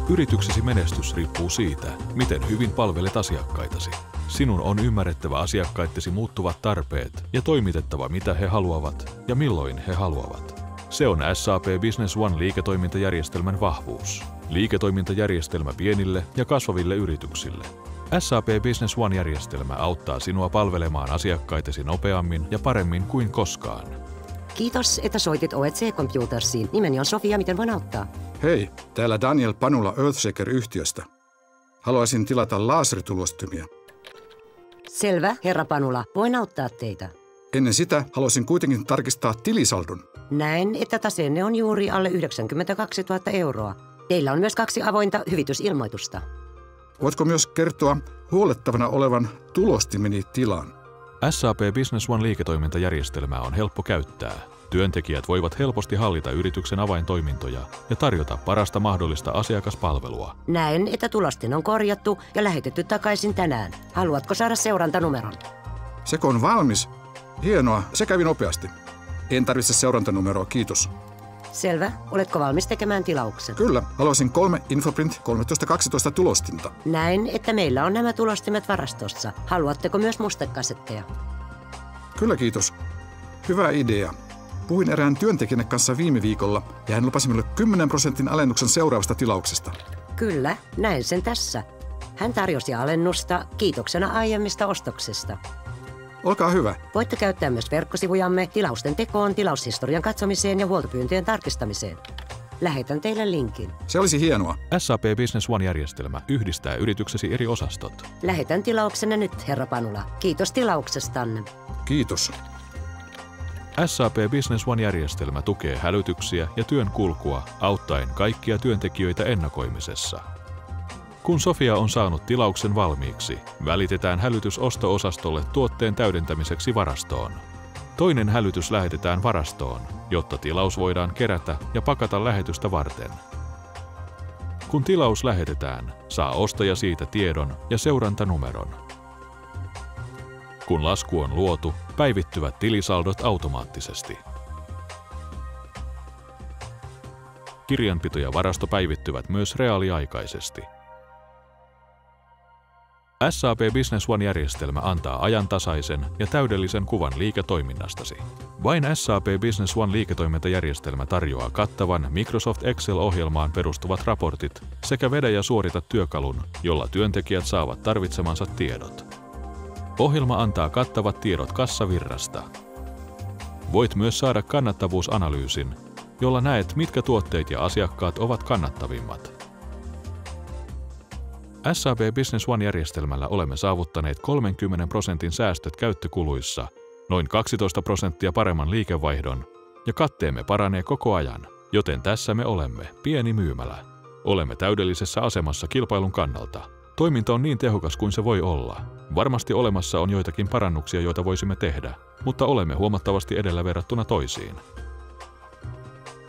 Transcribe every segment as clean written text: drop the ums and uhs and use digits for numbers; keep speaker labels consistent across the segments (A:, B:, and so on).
A: Yrityksesi menestys riippuu siitä, miten hyvin palvelet asiakkaitasi. Sinun on ymmärrettävä asiakkaittesi muuttuvat tarpeet ja toimitettava mitä he haluavat ja milloin he haluavat. Se on SAP Business One liiketoimintajärjestelmän vahvuus. Liiketoimintajärjestelmä pienille ja kasvaville yrityksille. SAP Business One-järjestelmä auttaa sinua palvelemaan asiakkaitesi nopeammin ja paremmin kuin koskaan.
B: Kiitos, että soitit OEC Computersiin. Nimeni on Sofia, miten voin auttaa?
C: Hei, täällä Daniel Panula Earthshaker-yhtiöstä. Haluaisin tilata laseritulostimia.
B: Selvä, herra Panula. Voin auttaa teitä.
C: Ennen sitä haluaisin kuitenkin tarkistaa tilisaldon.
B: Näen, että taseenne on juuri alle 92 000 euroa. Teillä on myös 2 avointa hyvitysilmoitusta.
C: Voitko myös kertoa huolettavana olevan tulostimeni tilan?
A: SAP Business One liiketoimintajärjestelmää on helppo käyttää. Työntekijät voivat helposti hallita yrityksen avaintoimintoja ja tarjota parasta mahdollista asiakaspalvelua.
B: Näen, että tulostin on korjattu ja lähetetty takaisin tänään. Haluatko saada seurantanumeron?
C: Seko on valmis. Hienoa, se kävi nopeasti. En tarvitse seurantanumeroa, kiitos.
B: Selvä. Oletko valmis tekemään tilauksen?
C: Kyllä, haluaisin 3 Infoprint 1312 tulostinta.
B: Näen, että meillä on nämä tulostimet varastossa. Haluatteko myös mustekasetteja?
C: Kyllä, kiitos. Hyvä idea. Puhuin erään työntekijän kanssa viime viikolla ja hän lupasi minulle 10% alennuksen seuraavasta tilauksesta.
B: Kyllä, näen sen tässä. Hän tarjosi alennusta kiitoksena aiemmista ostoksista.
C: Olkaa hyvä.
B: Voitte käyttää myös verkkosivujamme tilausten tekoon, tilaushistorian katsomiseen ja huoltopyyntöjen tarkistamiseen. Lähetän teille linkin.
C: Se olisi hienoa.
A: SAP Business One-järjestelmä yhdistää yrityksesi eri osastot.
B: Lähetän tilauksenne nyt, herra Panula. Kiitos tilauksestanne.
C: Kiitos.
A: SAP Business One-järjestelmä tukee hälytyksiä ja työn kulkua auttaen kaikkia työntekijöitä ennakoimisessa. Kun Sofia on saanut tilauksen valmiiksi, välitetään hälytys osto-osastolle tuotteen täydentämiseksi varastoon. Toinen hälytys lähetetään varastoon, jotta tilaus voidaan kerätä ja pakata lähetystä varten. Kun tilaus lähetetään, saa ostaja siitä tiedon ja seurantanumeron. Kun lasku on luotu, päivittyvät tilisaldot automaattisesti. Kirjanpito ja varasto päivittyvät myös reaaliaikaisesti. SAP Business One-järjestelmä antaa ajantasaisen ja täydellisen kuvan liiketoiminnastasi. Vain SAP Business One liiketoimintajärjestelmä tarjoaa kattavan Microsoft Excel-ohjelmaan perustuvat raportit sekä vedä ja suorita työkalun, jolla työntekijät saavat tarvitsemansa tiedot. Ohjelma antaa kattavat tiedot kassavirrasta. Voit myös saada kannattavuusanalyysin, jolla näet, mitkä tuotteet ja asiakkaat ovat kannattavimmat. SAP Business One-järjestelmällä olemme saavuttaneet 30% säästöt käyttökuluissa, noin 12% paremman liikevaihdon ja katteemme paranee koko ajan, joten tässä me olemme, pieni myymälä. Olemme täydellisessä asemassa kilpailun kannalta. Toiminta on niin tehokas kuin se voi olla. Varmasti olemassa on joitakin parannuksia, joita voisimme tehdä, mutta olemme huomattavasti edellä verrattuna toisiin.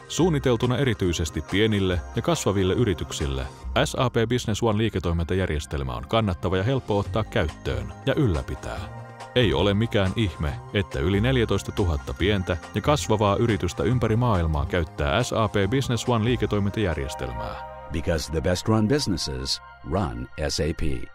A: Suunniteltuna erityisesti pienille ja kasvaville yrityksille, SAP Business One liiketoimintajärjestelmä on kannattava ja helppo ottaa käyttöön ja ylläpitää. Ei ole mikään ihme, että yli 14 000 pientä ja kasvavaa yritystä ympäri maailmaa käyttää SAP Business One liiketoimintajärjestelmää.
D: Because the best run businesses run SAP.